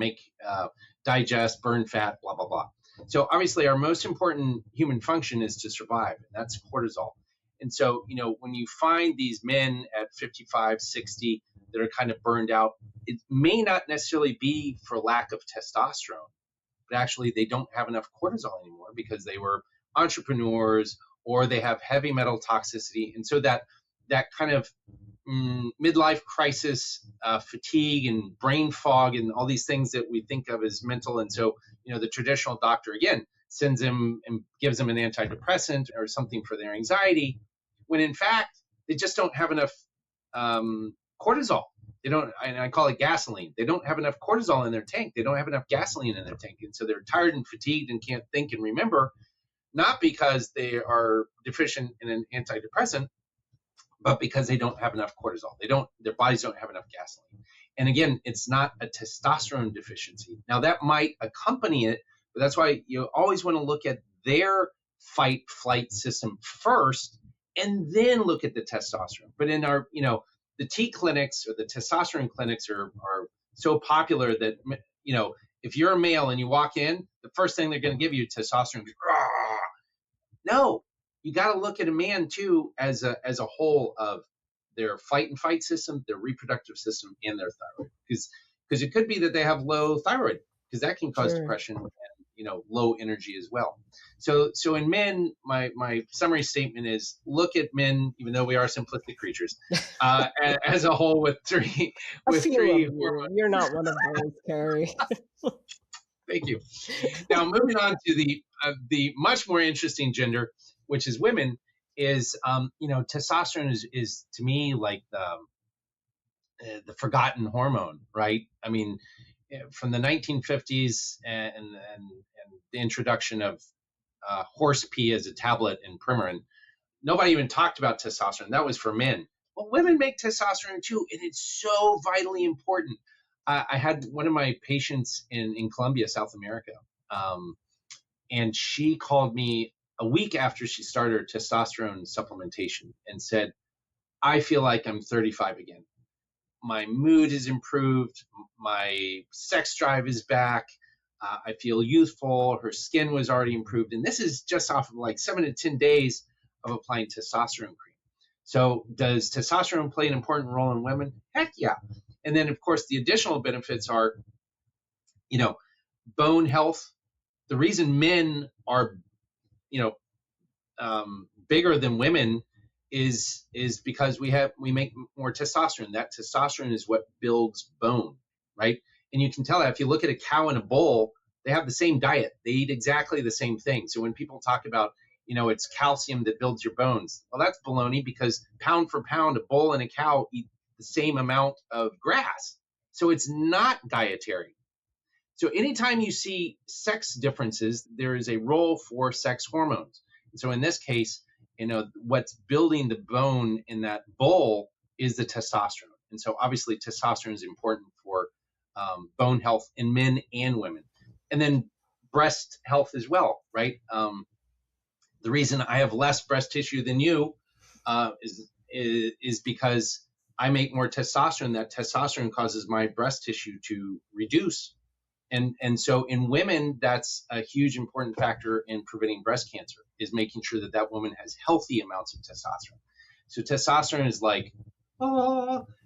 digest, burn fat, blah blah blah. So obviously, our most important human function is to survive, and that's cortisol. And so, when you find these men at 55, 60 that are kind of burned out, it may not necessarily be for lack of testosterone, but actually they don't have enough cortisol anymore because they were entrepreneurs or they have heavy metal toxicity. And so that kind of midlife crisis, fatigue and brain fog and all these things that we think of as mental. And so, the traditional doctor, again, sends them and gives them an antidepressant or something for their anxiety, when in fact, they just don't have enough cortisol. They don't, and I call it gasoline. They don't have enough cortisol in their tank. They don't have enough gasoline in their tank. And so they're tired and fatigued and can't think and remember, not because they are deficient in an antidepressant, but because they don't have enough cortisol. Their bodies don't have enough gasoline. And again, it's not a testosterone deficiency. Now that might accompany it, but that's why you always want to look at their fight-flight system first, and then look at the testosterone. But in our, the T clinics or the testosterone clinics are so popular that, if you're a male and you walk in, the first thing they're going to give you testosterone. No, you got to look at a man too as a whole of their fight and fight system, their reproductive system, and their thyroid, because it could be that they have low thyroid, because that can cause depression and low energy as well. So in men, my summary statement is look at men, even though we are simplistic creatures, as a whole with three hormones. You're not one of those, Kerry. Thank you. Now moving on to the much more interesting gender, which is women. is, testosterone is to me like the forgotten hormone, right? I mean, from the 1950s and the introduction of horse pee as a tablet in Premarin, nobody even talked about testosterone. That was for men. Well, women make testosterone too, and it's so vitally important. I had one of my patients in Colombia, South America, and she called me a week after she started her testosterone supplementation and said, I feel like I'm 35 again. My mood is improved. My sex drive is back. I feel youthful. Her skin was already improved. And this is just off of like 7 to 10 days of applying testosterone cream. So does testosterone play an important role in women? Heck yeah. And then, of course, the additional benefits are, bone health. The reason men are, bigger than women is because we make more testosterone. That testosterone is what builds bone, right? And you can tell that if you look at a cow and a bull, they have the same diet. They eat exactly the same thing. So when people talk about, it's calcium that builds your bones, well, that's baloney, because pound for pound, a bull and a cow eat the same amount of grass. So it's not dietary. So anytime you see sex differences, there is a role for sex hormones. And so in this case, what's building the bone in that bull is the testosterone. And so obviously testosterone is important for bone health in men and women. And then breast health as well, right? The reason I have less breast tissue than you is because I make more testosterone. That testosterone causes my breast tissue to reduce. And so in women, that's a huge important factor in preventing breast cancer, is making sure that woman has healthy amounts of testosterone. So testosterone is like,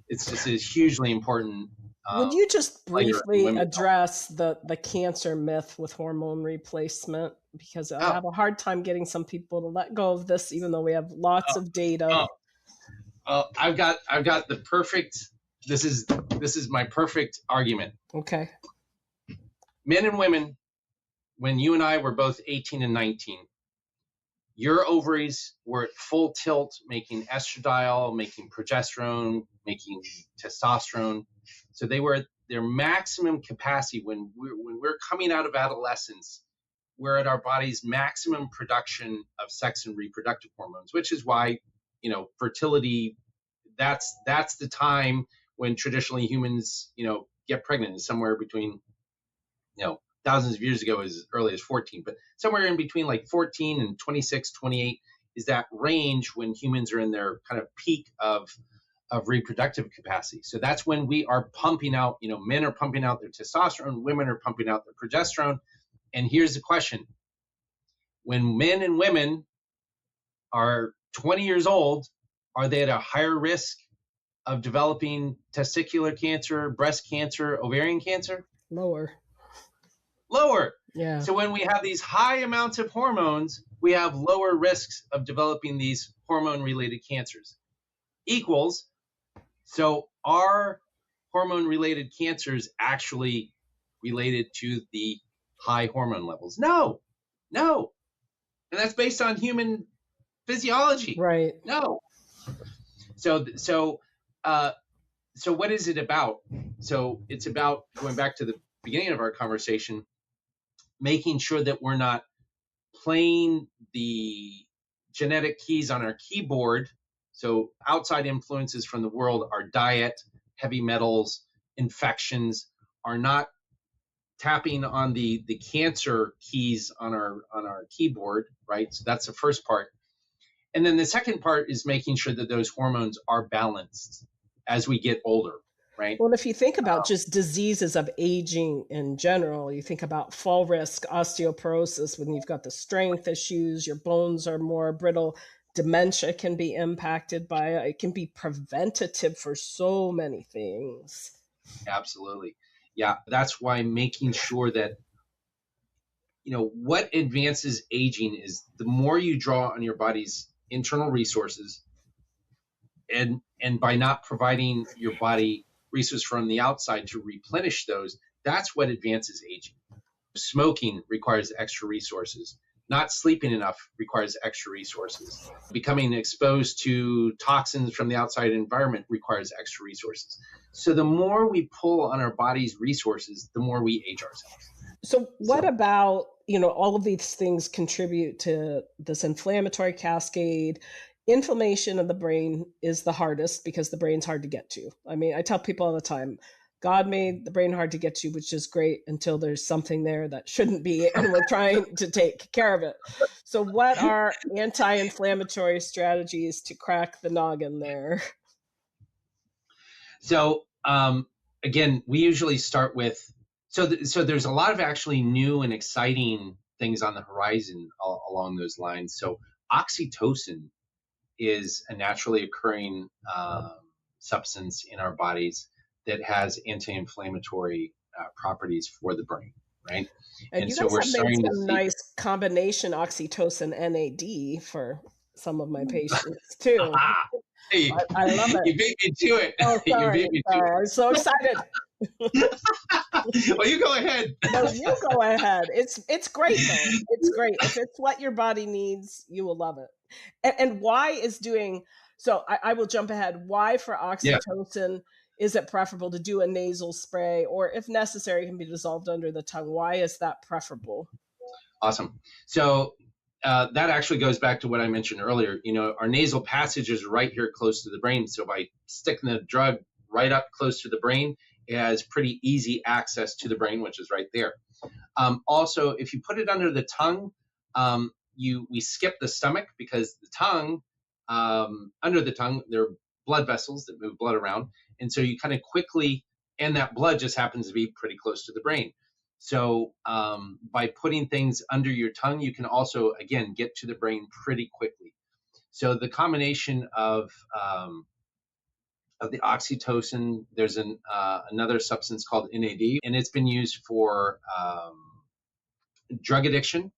it's just a hugely important. Would you just briefly address the cancer myth with hormone replacement? Because I have a hard time getting some people to let go of this, even though we have lots of data. I've got the perfect. This is my perfect argument. Okay. Men and women, when you and I were both 18 and 19, your ovaries were at full tilt, making estradiol, making progesterone, making testosterone. So they were at their maximum capacity. When we're coming out of adolescence, we're at our body's maximum production of sex and reproductive hormones, which is why, fertility, that's the time when traditionally humans, get pregnant, is somewhere between, thousands of years ago as early as 14, but somewhere in between like 14 and 26, 28 is that range when humans are in their kind of peak of reproductive capacity. So that's when we are pumping out, men are pumping out their testosterone, women are pumping out their progesterone. And here's the question. When men and women are 20 years old, are they at a higher risk of developing testicular cancer, breast cancer, ovarian cancer? Lower. Yeah. So when we have these high amounts of hormones, we have lower risks of developing these hormone-related cancers. Equals, so are hormone-related cancers actually related to the high hormone levels? No. And that's based on human physiology. Right. No. So what is it about? So it's about, going back to the beginning of our conversation, making sure that we're not playing the genetic keys on our keyboard. So outside influences from the world, our diet, heavy metals, infections, are not tapping on the cancer keys on our keyboard, right? So that's the first part. And then the second part is making sure that those hormones are balanced as we get older, right? Well, if you think about just diseases of aging in general, you think about fall risk, osteoporosis, when you've got the strength issues, your bones are more brittle, dementia can be impacted by it. It can be preventative for so many things. Absolutely. Yeah, that's why making sure that, what advances aging is the more you draw on your body's internal resources, and by not providing your body resources from the outside to replenish those, that's what advances aging. Smoking requires extra resources. Not sleeping enough requires extra resources. Becoming exposed to toxins from the outside environment requires extra resources. So the more we pull on our body's resources, the more we age ourselves. So what about, all of these things contribute to this inflammatory cascade? Inflammation of the brain is the hardest because the brain's hard to get to. I mean, I tell people all the time, God made the brain hard to get to, which is great until there's something there that shouldn't be, and we're trying to take care of it. So what are anti-inflammatory strategies to crack the noggin there? So again, we usually start with, so there's a lot of actually new and exciting things on the horizon along those lines. So oxytocin is a naturally occurring substance in our bodies that has anti-inflammatory properties for the brain, right? And you so guys have made some nice combination oxytocin NAD for some of my patients too. Hey, I love it. You beat me to it. Oh, sorry. You beat me to it. I'm so excited. Well, you go ahead. No, you go ahead. It's great though. It's great. If it's what your body needs, you will love it. And why is doing so? I will jump ahead. Why for oxytocin is it preferable to do a nasal spray, or if necessary, can be dissolved under the tongue? Why is that preferable? Awesome. So that actually goes back to what I mentioned earlier. Our nasal passage is right here close to the brain. So by sticking the drug right up close to the brain, it has pretty easy access to the brain, which is right there. Also, if you put it under the tongue, we skip the stomach because the tongue, under the tongue, there are blood vessels that move blood around. And so you kind of quickly, and that blood just happens to be pretty close to the brain. So by putting things under your tongue, you can also, again, get to the brain pretty quickly. So the combination of the oxytocin, there's another substance called NAD, and it's been used for drug addiction.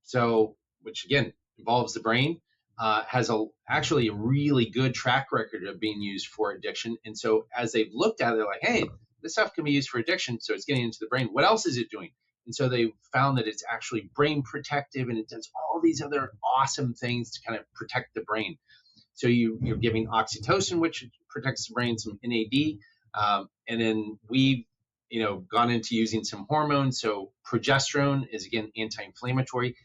So, which again involves the brain, has actually a really good track record of being used for addiction. And so as they've looked at it, they're like, hey, this stuff can be used for addiction, so it's getting into the brain. What else is it doing? And so they found that it's actually brain protective, and it does all these other awesome things to kind of protect the brain. So you're giving oxytocin, which protects the brain, some NAD, and then we've gone into using some hormones. So progesterone is, again, anti-inflammatory.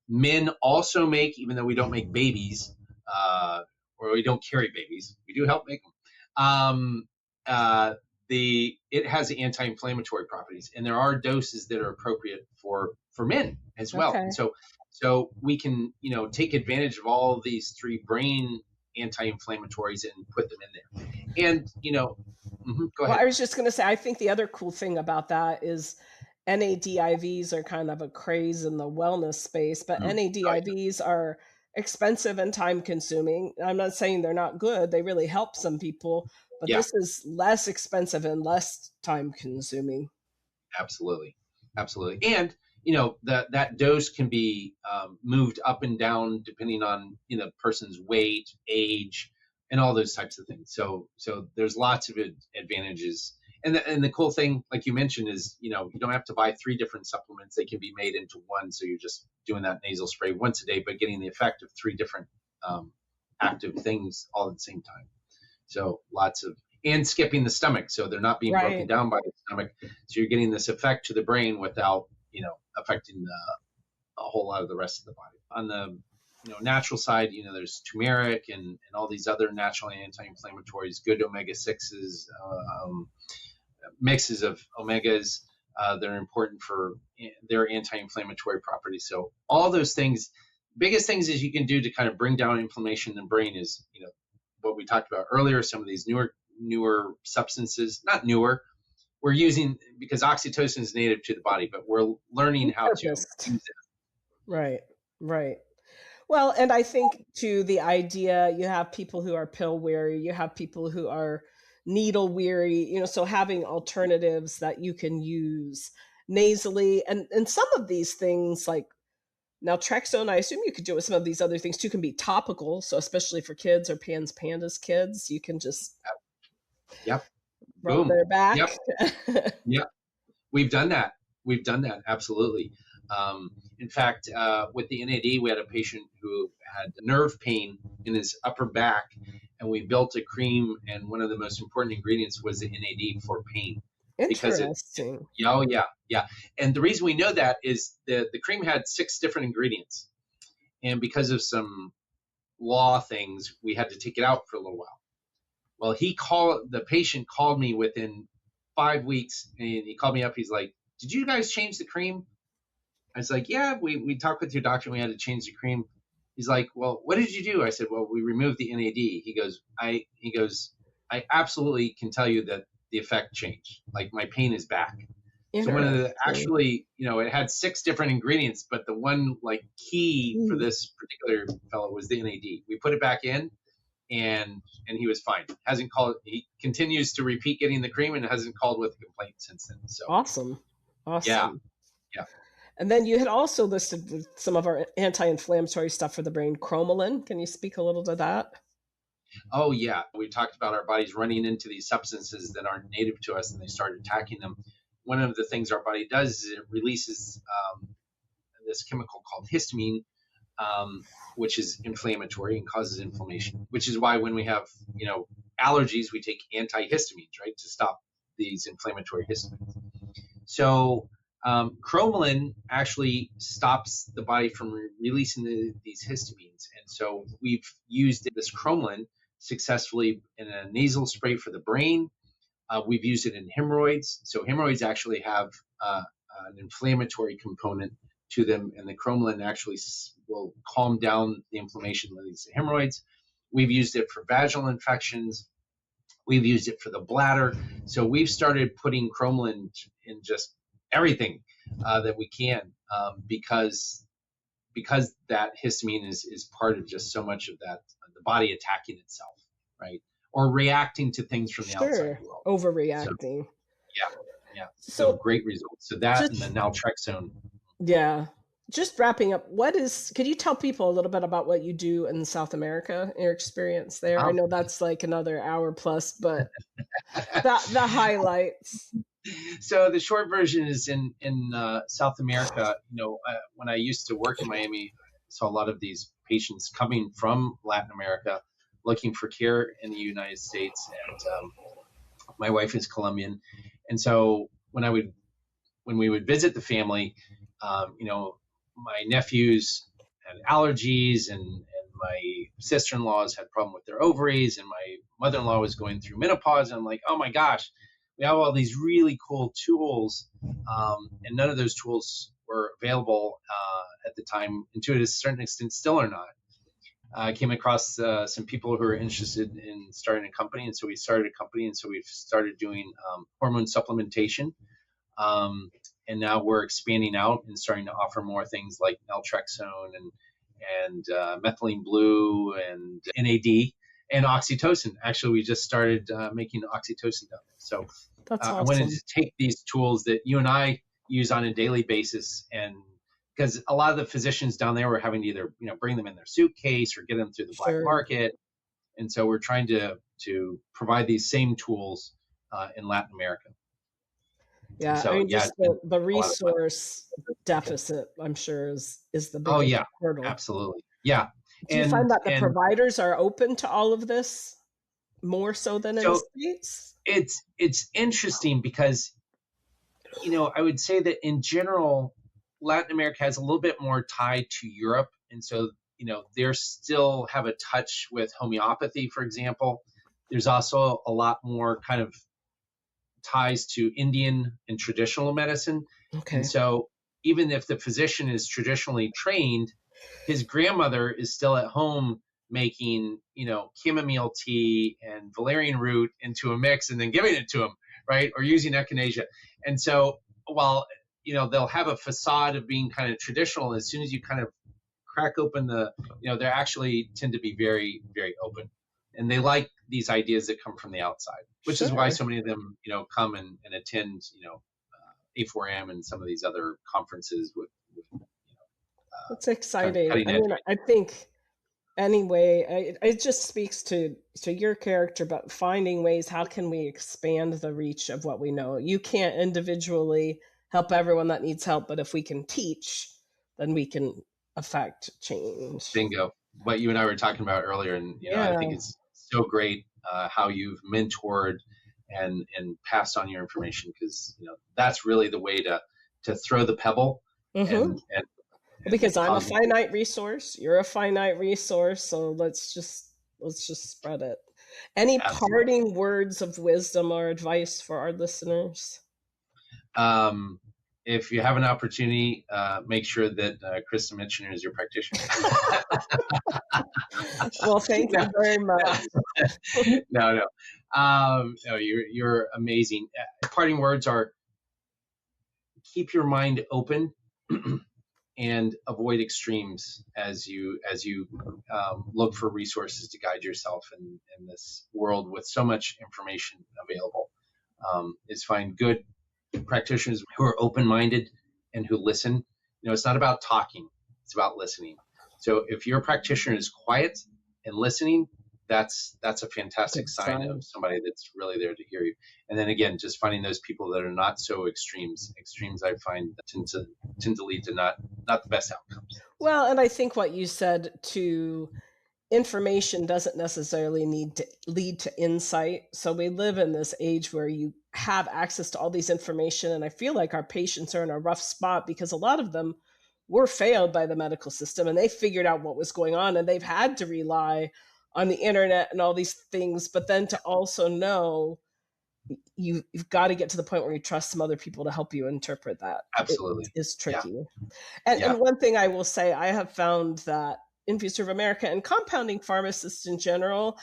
Men also make, even though we don't make babies, or we don't carry babies, we do help make them. It has anti-inflammatory properties, and there are doses that are appropriate for men as well. Okay. So we can take advantage of all of these three brain anti-inflammatories and put them in there. And go ahead. Well, I was just going to say, I think the other cool thing about that is NAD IVs are kind of a craze in the wellness space, but NAD IVs are expensive and time consuming. I'm not saying they're not good. They really help some people, but this is less expensive and less time consuming. Absolutely. And, that dose can be moved up and down depending on, person's weight, age, and all those types of things. So there's lots of advantages. And the cool thing, like you mentioned, is, you don't have to buy 3 different supplements. They can be made into one. So you're just doing that nasal spray once a day, but getting the effect of 3 different active things all at the same time. So and skipping the stomach. So they're not being broken down by the stomach. So you're getting this effect to the brain without, affecting a whole lot of the rest of the body. On the natural side, there's turmeric and all these other natural anti-inflammatories, good omega-6s, mixes of omegas that are important for their anti-inflammatory properties. So all those things, biggest things is you can do to kind of bring down inflammation in the brain is, what we talked about earlier, some of these newer substances, not newer, we're using, because oxytocin is native to the body, but we're learning how to use it. Right. Well, and I think to the idea, you have people who are pill weary, you have people who are needle weary, so having alternatives that you can use nasally, and some of these things like naltrexone, I assume you could do it with some of these other things too, can be topical. So especially for kids or pandas kids, you can just rub their back. Yep. We've done that. Absolutely. In fact, with the NAD, we had a patient who had nerve pain in his upper back, and we built a cream, and one of the most important ingredients was the NAD for pain. Because Interesting. yeah. And the reason we know that is the cream had 6 different ingredients. And because of some law things, we had to take it out for a little while. Well, the patient called me within 5 weeks, and he called me up. He's like, "Did you guys change the cream?" I was like, "Yeah, we talked with your doctor and we had to change the cream." He's like, "Well, what did you do?" I said, "Well, we removed the NAD." He goes, I absolutely can tell you that the effect changed. Like, my pain is back. So one of the, actually, it had 6 different ingredients, but the one like key for this particular fellow was the NAD. We put it back in, and he was fine. He continues to repeat getting the cream and hasn't called with a complaint since then. So Awesome. yeah. And then you had also listed some of our anti-inflammatory stuff for the brain, cromolyn. Can you speak a little to that? Oh yeah, we talked about our bodies running into these substances that aren't native to us, and they start attacking them. One of the things our body does is it releases this chemical called histamine, which is inflammatory and causes inflammation, which is why when we have, allergies, we take antihistamines, right, to stop these inflammatory histamines. So cromolyn actually stops the body from releasing these histamines. And so we've used this cromolyn successfully in a nasal spray for the brain. We've used it in hemorrhoids. So hemorrhoids actually have an inflammatory component to them, and the cromolyn actually will calm down the inflammation that leads to hemorrhoids. We've used it for vaginal infections. We've used it for the bladder. So we've started putting cromolyn in just everything that we can, because that histamine is part of just so much of that, the body attacking itself, right? Or reacting to things from the outside world. Overreacting. So, yeah. So great results. So that and the naltrexone. Yeah. Just wrapping up, could you tell people a little bit about what you do in South America, your experience there? I know that's like another hour plus, but the highlights. So the short version is in South America. When I used to work in Miami, I saw a lot of these patients coming from Latin America looking for care in the United States. And my wife is Colombian. And so when we would visit the family, my nephews had allergies, and my sister-in-laws had problem with their ovaries, and my mother-in-law was going through menopause. And I'm like, oh my gosh, we have all these really cool tools, and none of those tools were available at the time, and to a certain extent still are not. I came across some people who are interested in starting a company, and so we started a company, and so we've started doing hormone supplementation, and now we're expanding out and starting to offer more things like naltrexone and methylene blue and NAD and oxytocin. Actually, we just started making oxytocin down there. So that's awesome. I wanted to take these tools that you and I use on a daily basis, and because a lot of the physicians down there were having to either bring them in their suitcase or get them through the black market, and so we're trying to provide these same tools in Latin America. Yeah, so, just the resource deficit, I'm sure, is the biggest hurdle. Absolutely. Yeah. Do you find that the providers are open to all of this more so than in the States? It's interesting because, I would say that in general, Latin America has a little bit more tied to Europe. And so, they still have a touch with homeopathy, for example. There's also a lot more kind of ties to Indian and traditional medicine. Okay. And so even if the physician is traditionally trained, his grandmother is still at home making, chamomile tea and valerian root into a mix and then giving it to him, right? Or using echinacea. And so while, they'll have a facade of being kind of traditional, as soon as you kind of crack open they actually tend to be very, very open. And they like these ideas that come from the outside, which is why so many of them, come and attend, A4M and some of these other conferences with it's exciting. I think anyway, it just speaks to your character, but finding ways, how can we expand the reach of what we know? You can't individually help everyone that needs help. But if we can teach, then we can affect change. Bingo. What you and I were talking about earlier, and I think it's so great how you've mentored and passed on your information, because that's really the way to throw the pebble. And because I'm a finite resource, you're a finite resource, so let's just spread it. Any parting words of wisdom or advice for our listeners? If you have an opportunity, make sure that Krista Michener is your practitioner. Well, thank you very much. No, you're amazing. Parting words are: keep your mind open and avoid extremes as you look for resources to guide yourself in this world with so much information available. Is find good practitioners who are open-minded and who listen. It's not about talking, it's about listening. So if your practitioner is quiet and listening, that's a fantastic sign of somebody that's really there to hear you. And then again, just finding those people that are not so extremes I find tend to lead to not the best outcomes. Well, and I think what you said to information doesn't necessarily need to lead to insight. So we live in this age where you have access to all these information, and I feel like our patients are in a rough spot because a lot of them were failed by the medical system, and they figured out what was going on, and they've had to rely on the internet and all these things. But then to also know you've got to get to the point where you trust some other people to help you interpret that. Absolutely. It is tricky. And one thing I will say, I have found that Infuserve America and compounding pharmacists in general,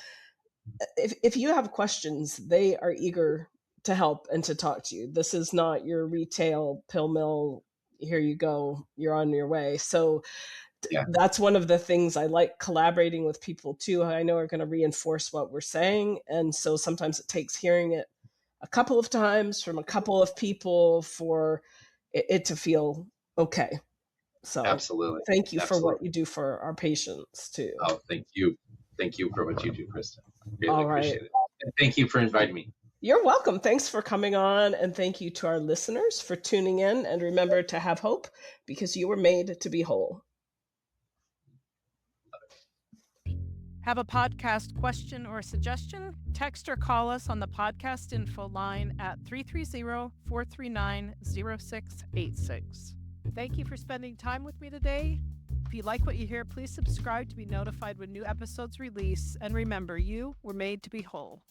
if you have questions, they are eager to help and to talk to you. This is not your retail pill mill, here you go, you're on your way. So that's one of the things I like collaborating with people too, I know are going to reinforce what we're saying. And so sometimes it takes hearing it a couple of times from a couple of people for it to feel okay. So absolutely. Thank you for what you do for our patients too. Oh, thank you. Thank you for what you do, Krista. Really appreciate it. And thank you for inviting me. You're welcome. Thanks for coming on. And thank you to our listeners for tuning in. And remember to have hope, because you were made to be whole. Have a podcast question or suggestion? Text or call us on the podcast info line at 330-439-0686. Thank you for spending time with me today. If you like what you hear, please subscribe to be notified when new episodes release. And remember, you were made to be whole.